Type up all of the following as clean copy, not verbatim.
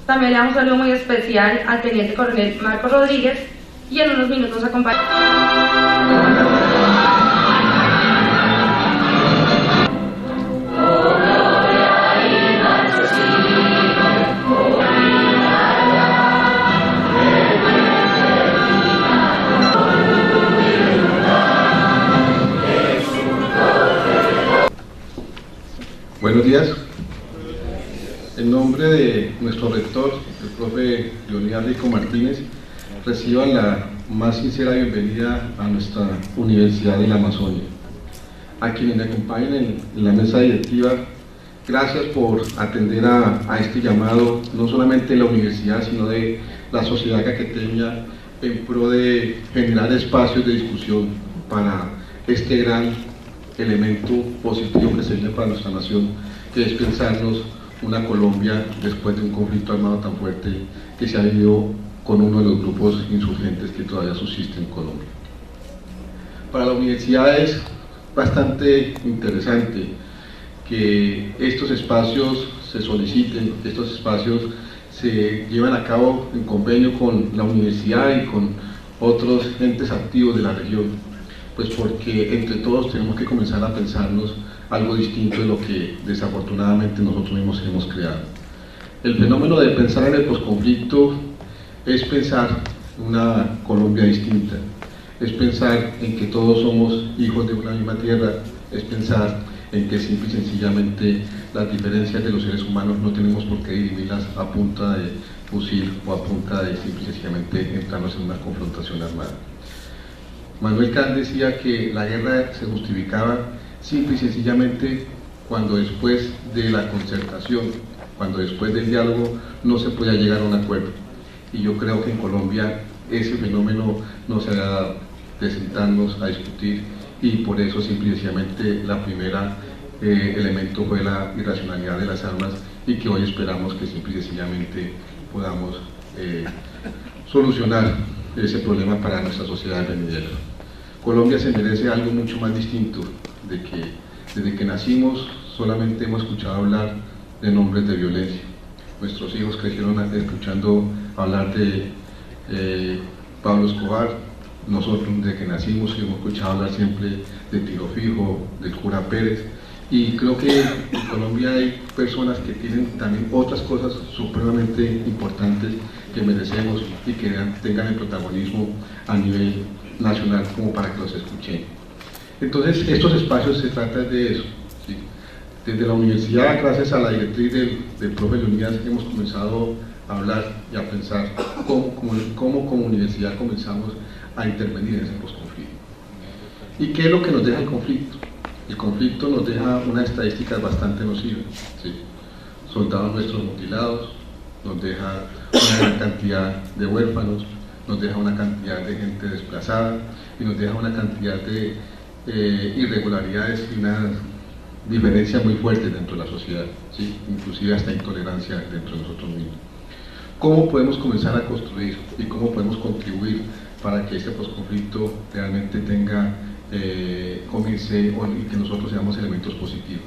También le damos un saludo muy especial al Teniente Coronel Marcos Rodríguez y en unos minutos nos acompaña. Buenos días. En nombre de nuestro rector, el profe Leonidas Rico Martínez, reciban la más sincera bienvenida a nuestra Universidad de la Amazonia. A quienes me acompañan en la mesa directiva, gracias por atender a este llamado, no solamente de la universidad, sino de la sociedad caqueteña, en pro de generar espacios de discusión para este gran elemento positivo que se viene para nuestra nación, que es pensarnos una Colombia después de un conflicto armado tan fuerte que se ha vivido con uno de los grupos insurgentes que todavía subsiste en Colombia. Para la universidad es bastante interesante que estos espacios se soliciten, que estos espacios se llevan a cabo en convenio con la universidad y con otros entes activos de la región, pues porque entre todos tenemos que comenzar a pensarnos algo distinto de lo que desafortunadamente nosotros mismos hemos creado. El fenómeno de pensar en el posconflicto es pensar una Colombia distinta, es pensar en que todos somos hijos de una misma tierra, es pensar en que simple y sencillamente las diferencias de los seres humanos no tenemos por qué dirimirlas a punta de fusil o a punta de simple y sencillamente entrarnos en una confrontación armada. Manuel Kant decía que la guerra se justificaba simple y sencillamente cuando después de la concertación, cuando después del diálogo no se podía llegar a un acuerdo. Y yo creo que en Colombia ese fenómeno no se ha dado de sentarnos a discutir, y por eso simple y sencillamente la primera elemento fue la irracionalidad de las armas, y que hoy esperamos que simple y sencillamente podamos solucionar ese problema para nuestra sociedad venidera. Colombia se merece algo mucho más distinto, de que desde que nacimos solamente hemos escuchado hablar de nombres de violencia. Nuestros hijos crecieron escuchando hablar de Pablo Escobar. Nosotros desde que nacimos hemos escuchado hablar siempre de Tiro Fijo, del cura Pérez, y creo que en Colombia hay personas que tienen también otras cosas supremamente importantes que merecemos y que tengan el protagonismo a nivel nacional como para que los escuchen. Entonces estos espacios se trata de eso, ¿sí? Desde la universidad, gracias a la directriz del profe Leonidas, hemos comenzado a hablar y a pensar cómo como universidad comenzamos a intervenir en ese posconflicto. ¿Y qué es lo que nos deja el conflicto? El conflicto nos deja unas estadísticas bastante nocivas, ¿sí? Soldados nuestros mutilados, nos deja una gran cantidad de huérfanos, nos deja una cantidad de gente desplazada y nos deja una cantidad de irregularidades y una diferencia muy fuerte dentro de la sociedad, ¿sí? Inclusive hasta intolerancia dentro de nosotros mismos. ¿Cómo podemos comenzar a construir y cómo podemos contribuir para que este posconflicto realmente tenga, comience y que nosotros seamos elementos positivos?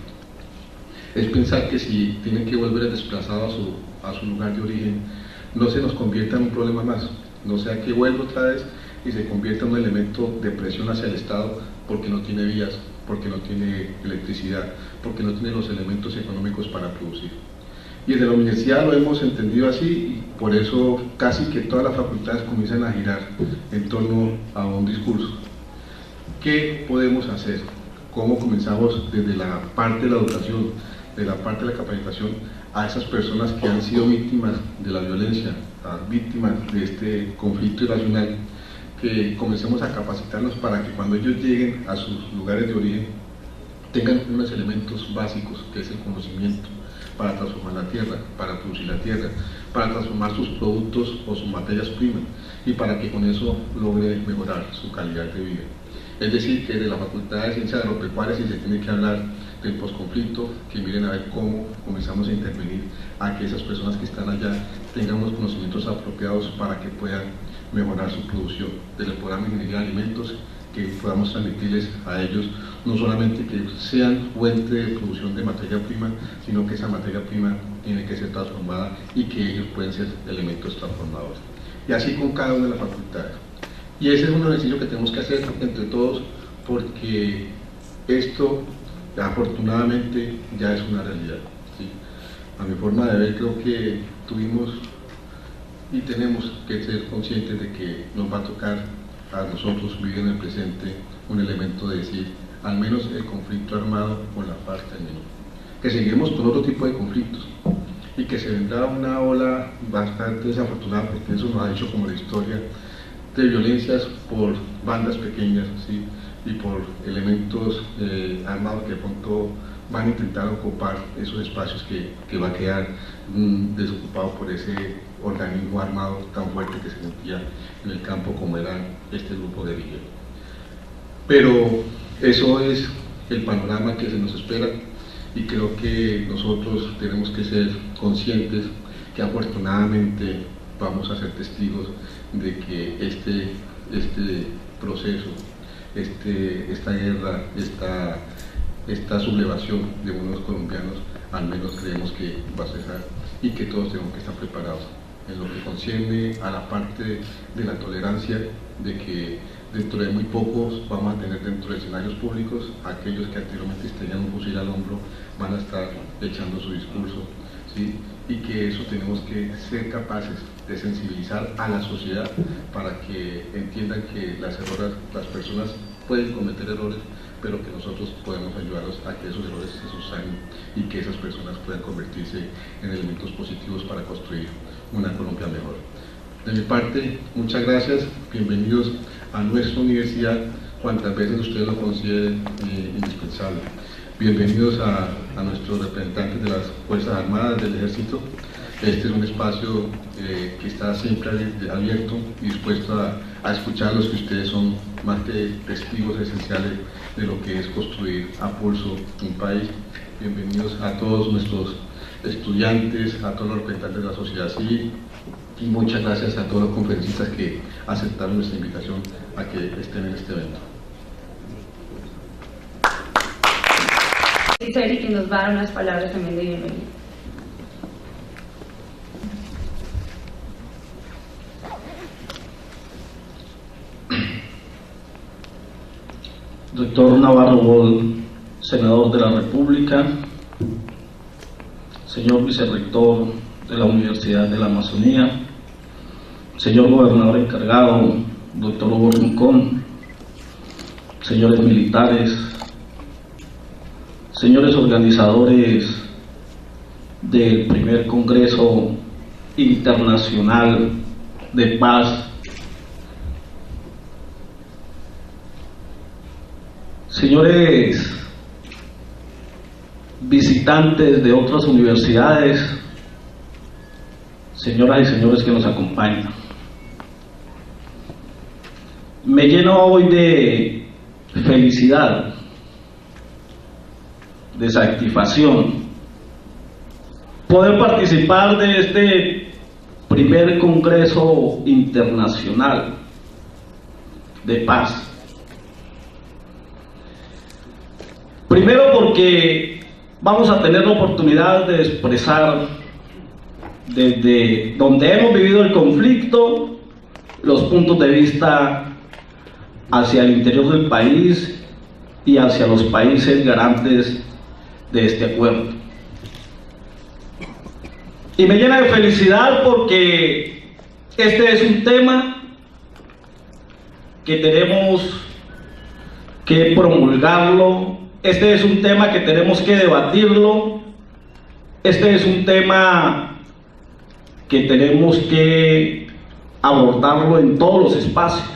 Es pensar que si tienen que volver desplazados a su lugar de origen, no se nos convierta en un problema más, no sea que vuelva otra vez y se convierta en un elemento de presión hacia el Estado porque no tiene vías, porque no tiene electricidad, porque no tiene los elementos económicos para producir. Y desde la universidad lo hemos entendido así, y por eso casi que todas las facultades comienzan a girar en torno a un discurso. ¿Qué podemos hacer? ¿Cómo comenzamos desde la parte de la educación, de la parte de la capacitación, a esas personas que han sido víctimas de la violencia, víctimas de este conflicto irracional, que comencemos a capacitarnos para que cuando ellos lleguen a sus lugares de origen tengan unos elementos básicos, que es el conocimiento para transformar la tierra, para producir la tierra, para transformar sus productos o sus materias primas, y para que con eso logre mejorar su calidad de vida. Es decir, que de la Facultad de Ciencias Agropecuarias, si se tiene que hablar del posconflicto, que miren a ver cómo comenzamos a intervenir a que esas personas que están allá tengan unos conocimientos apropiados para que puedan mejorar su producción. Desde el programa de Ingeniería de Alimentos, que podamos transmitirles a ellos, no solamente que sean fuente de producción de materia prima, sino que esa materia prima tiene que ser transformada y que ellos pueden ser elementos transformadores. Y así con cada una de las facultades. Y ese es un ejercicio que tenemos que hacer entre todos, porque esto afortunadamente ya es una realidad, ¿sí? A mi forma de ver, creo que tuvimos y tenemos que ser conscientes de que nos va a tocar a nosotros vivir en el presente un elemento de decir, al menos el conflicto armado con la FARC terminó, que seguiremos con otro tipo de conflictos y que se vendrá una ola bastante desafortunada, porque eso nos ha hecho como la historia de violencias por bandas pequeñas, ¿sí? Y por elementos armados que de pronto van a intentar ocupar esos espacios que va a quedar desocupado por ese organismo armado tan fuerte que se sentía en el campo como era este grupo guerrillero. Pero eso es el panorama que se nos espera, y creo que nosotros tenemos que ser conscientes que afortunadamente vamos a ser testigos de que este proceso, esta guerra, esta sublevación de unos colombianos, al menos creemos que va a cesar, y que todos tenemos que estar preparados en lo que concierne a la parte de la tolerancia, de que dentro de muy pocos vamos a tener dentro de escenarios públicos aquellos que anteriormente tenían un fusil al hombro, van a estar echando su discurso, ¿sí? Y que eso tenemos que ser capaces de sensibilizar a la sociedad para que entiendan que las personas pueden cometer errores, pero que nosotros podemos ayudarlos a que esos errores se subsanen y que esas personas puedan convertirse en elementos positivos para construir una Colombia mejor. De mi parte, muchas gracias, bienvenidos a nuestra universidad, cuantas veces ustedes lo consideren indispensable. Bienvenidos a nuestros representantes de las Fuerzas Armadas, del Ejército. Este es un espacio que está siempre abierto y dispuesto a escuchar a los que ustedes son más que testigos esenciales de lo que es construir a pulso un país. Bienvenidos a todos nuestros estudiantes, a todos los representantes de la sociedad civil, y muchas gracias a todos los conferencistas que aceptaron nuestra invitación a que estén en este evento. Seri, que nos va a dar unas palabras también de bienvenida. Doctor Navarro Bol, senador de la República, señor vicerrector de la Universidad de la Amazonía, señor gobernador encargado, doctor Hugo Rincón, señores militares, señores organizadores del primer Congreso Internacional de Paz, señores visitantes de otras universidades, señoras y señores que nos acompañan. Me lleno hoy de felicidad, de satisfacción, poder participar de este primer Congreso Internacional de Paz. Primero porque vamos a tener la oportunidad de expresar desde donde hemos vivido el conflicto los puntos de vista hacia el interior del país y hacia los países garantes de este acuerdo. Y me llena de felicidad porque este es un tema que tenemos que promulgarlo, este es un tema que tenemos que debatirlo, este es un tema que tenemos que abordarlo en todos los espacios.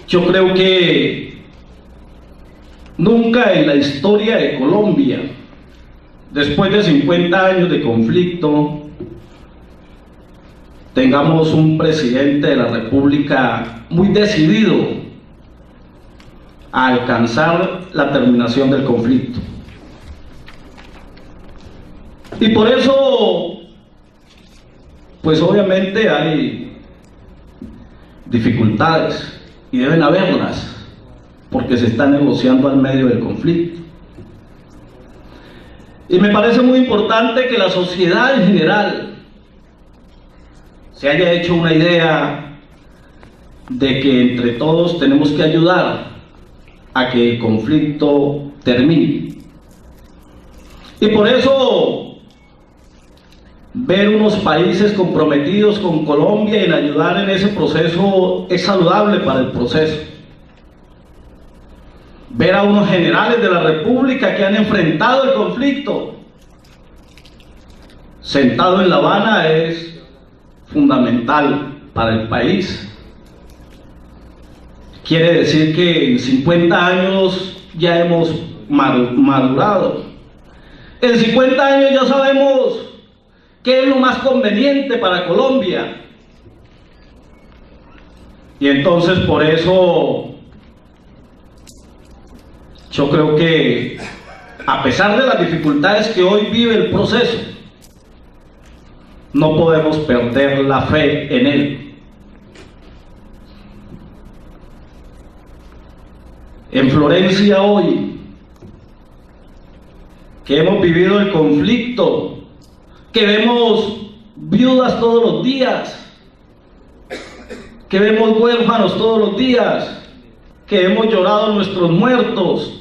Yo creo que nunca en la historia de Colombia, después de 50 años de conflicto, tengamos un presidente de la República muy decidido a alcanzar la terminación del conflicto. Y por eso, pues obviamente hay dificultades, y deben haberlas, porque se está negociando al medio del conflicto. Y me parece muy importante que la sociedad en general se haya hecho una idea de que entre todos tenemos que ayudar a que el conflicto termine. Y por eso ver unos países comprometidos con Colombia en ayudar en ese proceso es saludable para el proceso. Ver a unos generales de la República que han enfrentado el conflicto sentado en La Habana es fundamental para el país. Quiere decir que en 50 años ya hemos madurado. En 50 años ya sabemos qué es lo más conveniente para Colombia. Y entonces por eso yo creo que, a pesar de las dificultades que hoy vive el proceso, no podemos perder la fe en él. En Florencia hoy, que hemos vivido el conflicto, que vemos viudas todos los días, que vemos huérfanos todos los días, que hemos llorado a nuestros muertos.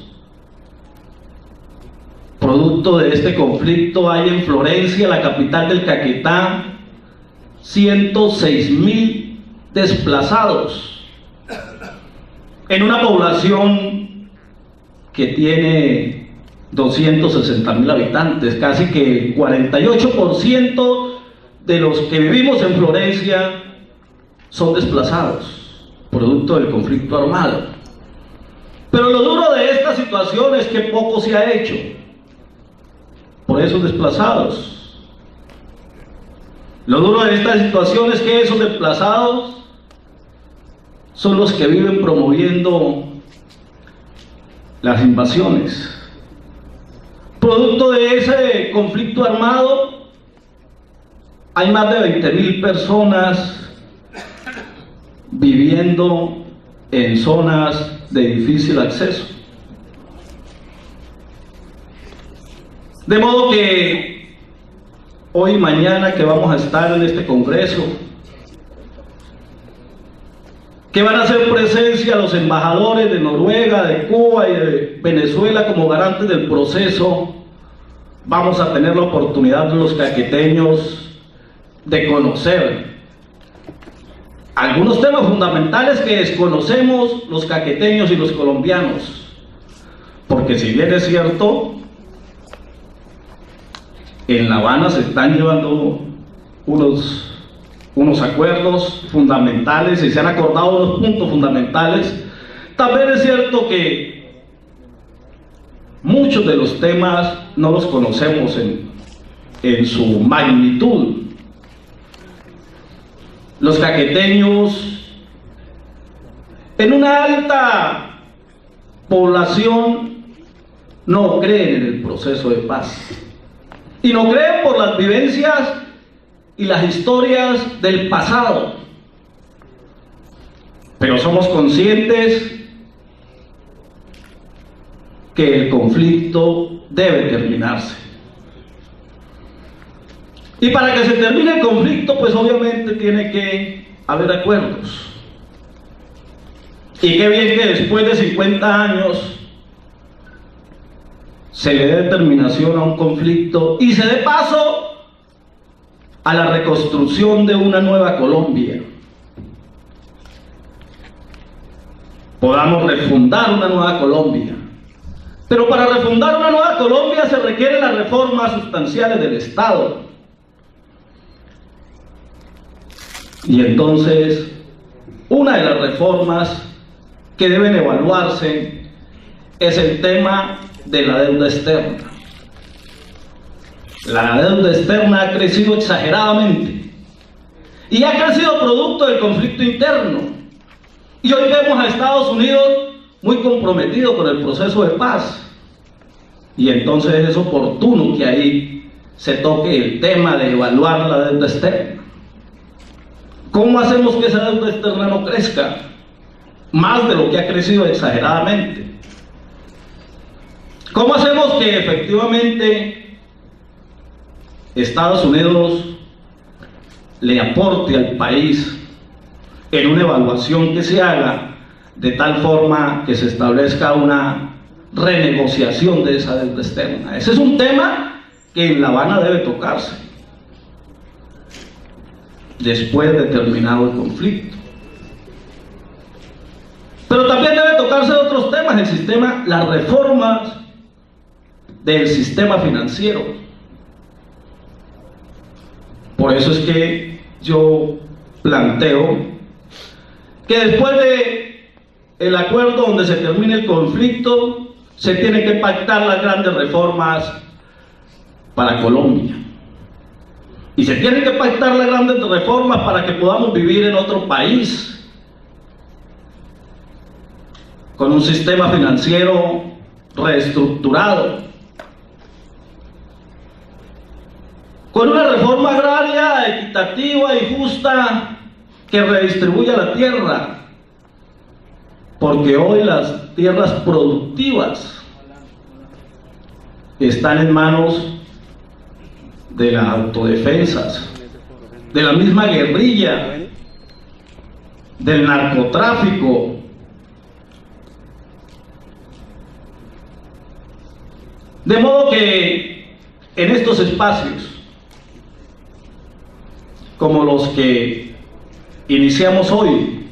Producto de este conflicto hay en Florencia, la capital del Caquetá, 106.000 desplazados, en una población que tiene 260.000 habitantes, casi que el 48% de los que vivimos en Florencia son desplazados, producto del conflicto armado. Pero lo duro de esta situación es que poco se ha hecho por esos desplazados. Lo duro de esta situación es que esos desplazados son los que viven promoviendo las invasiones. Producto de ese conflicto armado, hay más de 20.000 personas viviendo en zonas de difícil acceso. De modo que hoy y mañana que vamos a estar en este congreso, que van a hacer presencia los embajadores de Noruega, de Cuba y de Venezuela como garantes del proceso, vamos a tener la oportunidad de los caqueteños de conocer algunos temas fundamentales que desconocemos los caqueteños y los colombianos, porque si bien es cierto, en La Habana se están llevando unos acuerdos fundamentales y se han acordado unos puntos fundamentales, también es cierto que muchos de los temas no los conocemos en su magnitud. Los caqueteños, en una alta población, no creen en el proceso de paz. Y no creen por las vivencias y las historias del pasado. Pero somos conscientes que el conflicto debe terminarse. Y para que se termine el conflicto, pues obviamente tiene que haber acuerdos. Y qué bien que después de 50 años se le dé terminación a un conflicto y se dé paso a la reconstrucción de una nueva Colombia. Podamos refundar una nueva Colombia. Pero para refundar una nueva Colombia se requieren las reformas sustanciales del Estado. Y entonces, una de las reformas que deben evaluarse es el tema de la deuda externa. La deuda externa ha crecido exageradamente y ha crecido producto del conflicto interno. Y hoy vemos a Estados Unidos muy comprometido con el proceso de paz. Y entonces es oportuno que ahí se toque el tema de evaluar la deuda externa. ¿Cómo hacemos que esa deuda externa no crezca más de lo que ha crecido exageradamente? ¿Cómo hacemos que efectivamente Estados Unidos le aporte al país en una evaluación que se haga de tal forma que se establezca una renegociación de esa deuda externa? Ese es un tema que en La Habana debe tocarse después de terminado el conflicto. Pero también debe tocarse otros temas, las reformas del sistema financiero. Por eso es que yo planteo que después de el acuerdo donde se termine el conflicto, se tienen que pactar las grandes reformas para Colombia. Y se tienen que pactar las grandes reformas para que podamos vivir en otro país, con un sistema financiero reestructurado, con una reforma agraria equitativa y justa que redistribuya la tierra, porque hoy las tierras productivas están en manos de las autodefensas, de la misma guerrilla, del narcotráfico. De modo que en estos espacios, como los que iniciamos hoy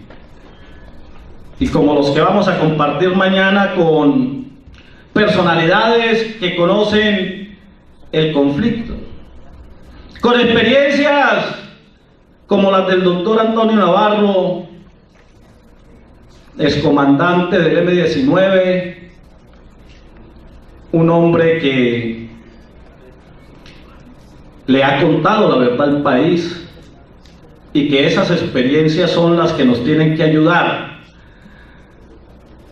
y como los que vamos a compartir mañana con personalidades que conocen el conflicto, con experiencias como las del doctor Antonio Navarro, excomandante del M-19, un hombre que le ha contado la verdad al país, y que esas experiencias son las que nos tienen que ayudar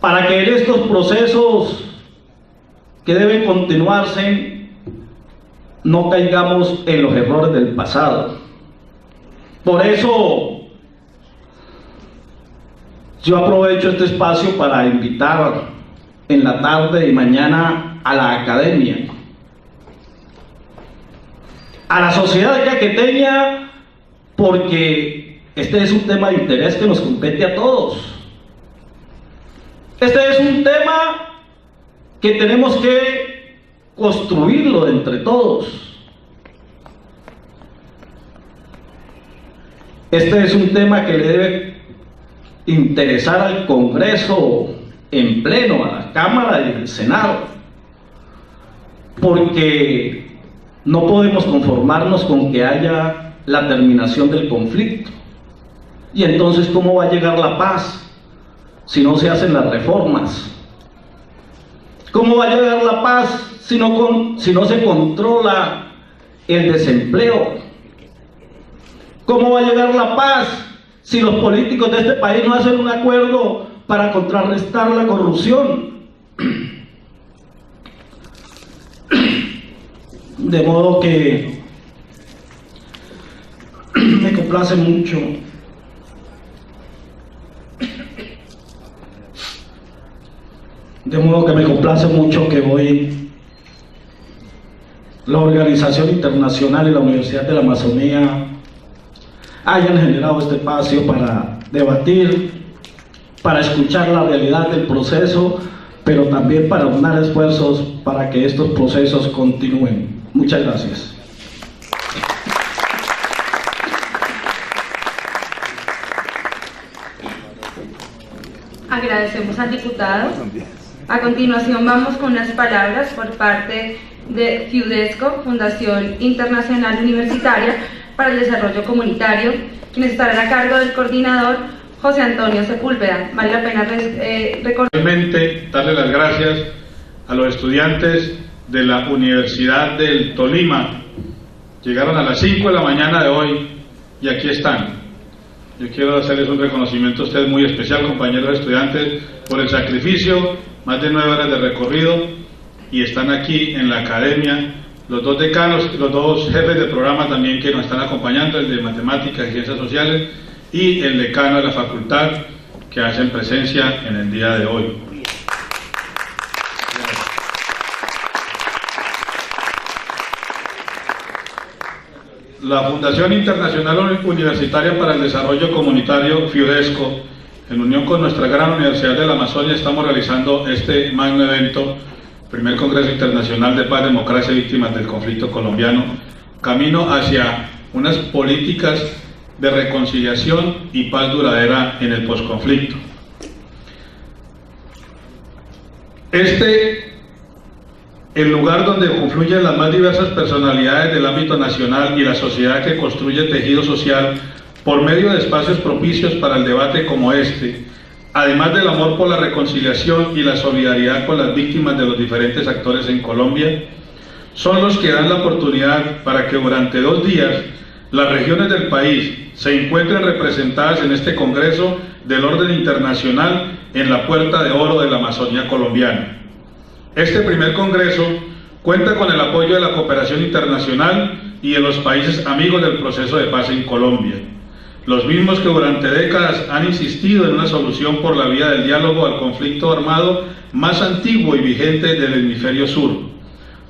para que en estos procesos que deben continuarse no caigamos en los errores del pasado. Por eso yo aprovecho este espacio para invitar en la tarde y mañana a la academia, a la sociedad caqueteña, porque este es un tema de interés que nos compete a todos. Este es un tema que tenemos que construirlo entre todos. Este es un tema que le debe interesar al Congreso en pleno, a la Cámara y al Senado, porque no podemos conformarnos con que haya la terminación del conflicto. Y entonces, ¿cómo va a llegar la paz si no se hacen las reformas? ¿Cómo va a llegar la paz si no se controla el desempleo? ¿Cómo va a llegar la paz si los políticos de este país no hacen un acuerdo para contrarrestar la corrupción? De modo que me complace mucho que hoy la Organización Internacional y la Universidad de la Amazonía hayan generado este espacio para debatir, para escuchar la realidad del proceso, pero también para aunar esfuerzos para que estos procesos continúen. Muchas gracias. Agradecemos al diputado. A continuación vamos con unas palabras por parte de FIUDESCO, Fundación Internacional Universitaria para el Desarrollo Comunitario, quienes estarán a cargo del coordinador José Antonio Sepúlveda. Vale la pena recordar. Realmente darle las gracias a los estudiantes de la Universidad del Tolima. Llegaron a las 5 de la mañana de hoy y aquí están. Yo quiero hacerles un reconocimiento a ustedes muy especial, compañeros estudiantes, por el sacrificio, más de 9 horas de recorrido, y están aquí en la academia. Los dos decanos, los dos jefes de programa también que nos están acompañando, el de Matemáticas y Ciencias Sociales, y el decano de la facultad, que hacen presencia en el día de hoy. La Fundación Internacional Universitaria para el Desarrollo Comunitario, FIUDESCO, en unión con nuestra gran Universidad de la Amazonia, estamos realizando este magno evento, primer Congreso Internacional de Paz, Democracia y Víctimas del Conflicto Colombiano, camino hacia unas políticas de reconciliación y paz duradera en el posconflicto. El lugar donde confluyen las más diversas personalidades del ámbito nacional y la sociedad que construye tejido social por medio de espacios propicios para el debate como este, además del amor por la reconciliación y la solidaridad con las víctimas de los diferentes actores en Colombia, son los que dan la oportunidad para que durante 2 días las regiones del país se encuentren representadas en este Congreso del Orden Internacional en la Puerta de Oro de la Amazonía colombiana. Este primer Congreso cuenta con el apoyo de la cooperación internacional y de los países amigos del proceso de paz en Colombia, los mismos que durante décadas han insistido en una solución por la vía del diálogo al conflicto armado más antiguo y vigente del hemisferio sur.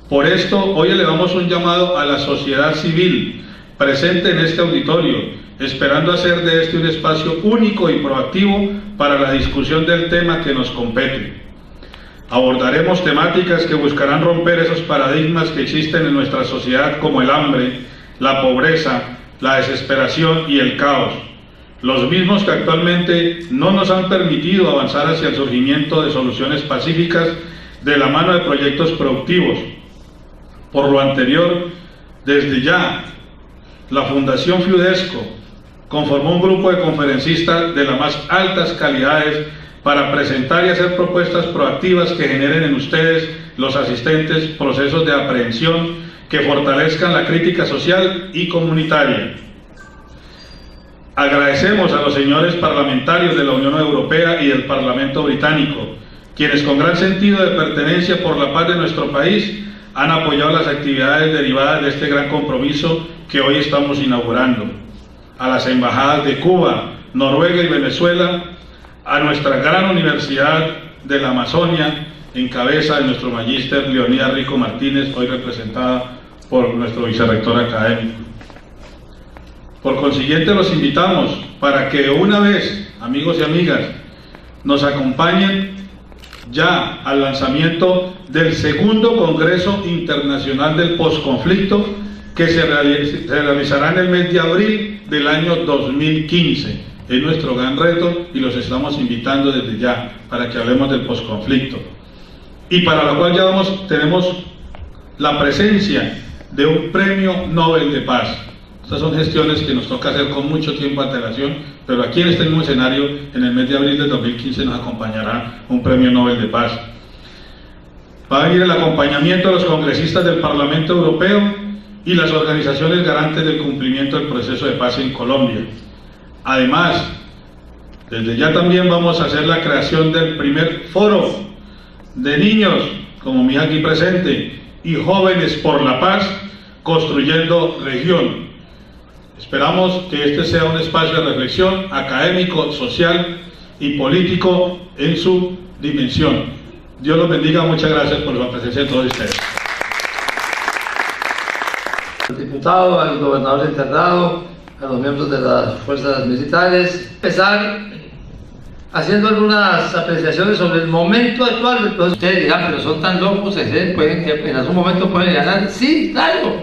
Por esto, hoy elevamos un llamado a la sociedad civil presente en este auditorio, esperando hacer de este un espacio único y proactivo para la discusión del tema que nos compete. Abordaremos temáticas que buscarán romper esos paradigmas que existen en nuestra sociedad, como el hambre, la pobreza, la desesperación y el caos, los mismos que actualmente no nos han permitido avanzar hacia el surgimiento de soluciones pacíficas de la mano de proyectos productivos. Por lo anterior, desde ya, la Fundación FIUDESCO conformó un grupo de conferencistas de las más altas calidades para presentar y hacer propuestas proactivas que generen en ustedes, los asistentes, procesos de aprehensión que fortalezcan la crítica social y comunitaria. Agradecemos a los señores parlamentarios de la Unión Europea y del Parlamento Británico, quienes con gran sentido de pertenencia por la paz de nuestro país han apoyado las actividades derivadas de este gran compromiso que hoy estamos inaugurando. A las embajadas de Cuba, Noruega y Venezuela, a nuestra gran Universidad de la Amazonia, en cabeza de nuestro magíster Leonidas Rico Martínez, hoy representada por nuestro vicerrector académico. Por consiguiente, los invitamos para que una vez, amigos y amigas, nos acompañen ya al lanzamiento del segundo Congreso Internacional del Postconflicto, que se realizará en el mes de abril del año 2015. Es nuestro gran reto y los estamos invitando desde ya para que hablemos del posconflicto. Y para lo cual ya tenemos la presencia de un premio Nobel de Paz. Estas son gestiones que nos toca hacer con mucho tiempo de antelación, pero aquí en este mismo escenario, en el mes de abril del 2015, nos acompañará un premio Nobel de Paz. Va a venir el acompañamiento de los congresistas del Parlamento Europeo y las organizaciones garantes del cumplimiento del proceso de paz en Colombia. Además, desde ya también vamos a hacer la creación del primer foro de niños, como mi aquí presente, y jóvenes por la paz, construyendo región. Esperamos que este sea un espacio de reflexión académico, social y político en su dimensión. Dios los bendiga, muchas gracias por la presencia de todos ustedes. Al diputado, al gobernador encargado, a los miembros de las fuerzas militares, empezar haciendo algunas apreciaciones sobre el momento actual del proceso. Ustedes dirán, pero son tan locos, pueden que en algún momento pueden ganar. Sí, claro,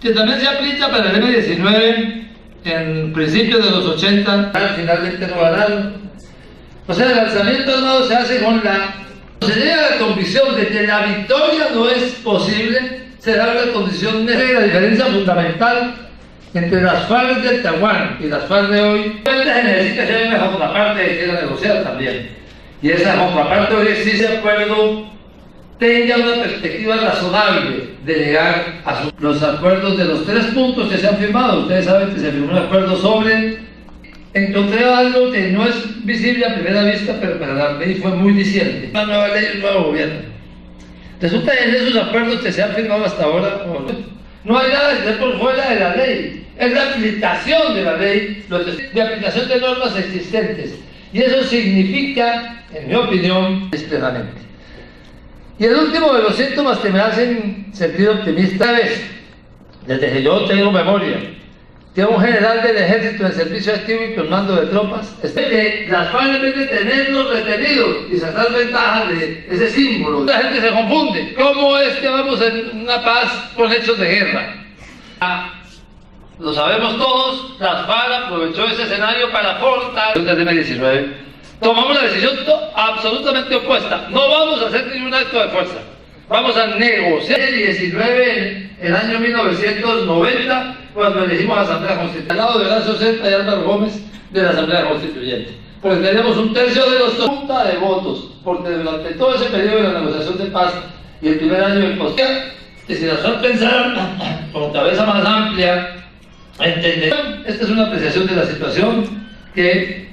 que también se aplica para el M-19 en principios de los 80, finalmente no ganaron. O sea, el alzamiento no se hace con se llega a la convicción de que la victoria no es posible, se da la condición de la diferencia fundamental entre las FARC del Tahuán y las FARC de hoy. Se necesita que haya una contraparte que quiera negociar también. Y esa contraparte hoy sí ese acuerdo tenga una perspectiva razonable de llegar a los acuerdos de los 3 puntos que se han firmado. Ustedes saben que se firmó un acuerdo sobre, encontré algo que no es visible a primera vista, pero para la ley fue muy diciente. Una nueva ley, un nuevo gobierno. Resulta que en esos acuerdos que se han firmado hasta ahora, No hay nada que esté por fuera de la ley. Es la aplicación de la ley, de aplicación de normas existentes. Y eso significa, en mi opinión, plenamente. Y el último de los síntomas que me hacen sentir optimista es, desde que yo tengo memoria, que un general del ejército en servicio activo y con mando de tropas, es que las FARC, en vez de tenerlos retenidos y sacar ventaja de ese símbolo, la gente se confunde. ¿Cómo es que vamos en una paz con hechos de guerra? Lo sabemos todos, las FARC aprovechó ese escenario para fortalecer el M-19. Tomamos la decisión absolutamente opuesta. No vamos a hacer ningún acto de fuerza. Vamos a negociar. El 19, en el año 1990, cuando elegimos la Asamblea Constituyente. Al lado de Horacio Zeta y Álvaro Gómez de la Asamblea Constituyente. Porque tenemos un tercio de los junta de votos. Porque durante todo ese periodo de la negociación de paz y el primer año de posterior, que si las FARC pensaron con cabeza más amplia, entenderán. Esta es una apreciación de la situación que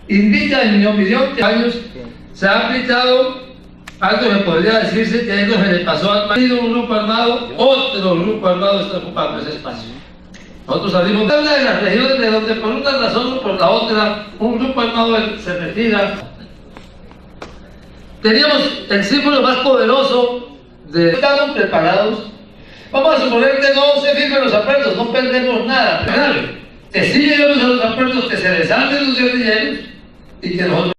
indica, en mi opinión, que años se ha aplicado algo que podría decirse que es lo que le pasó al marido, un grupo armado, otro grupo armado está ocupando ese espacio. Nosotros salimos de una de las regiones de donde por una razón o por la otra un grupo armado se retira. Teníamos el símbolo más poderoso de... Estamos preparados. Vamos a suponer que no se firmen los acuerdos, no perdemos nada. Que sí lleguemos a los acuerdos, que se desarmen los guerrilleros y que nosotros...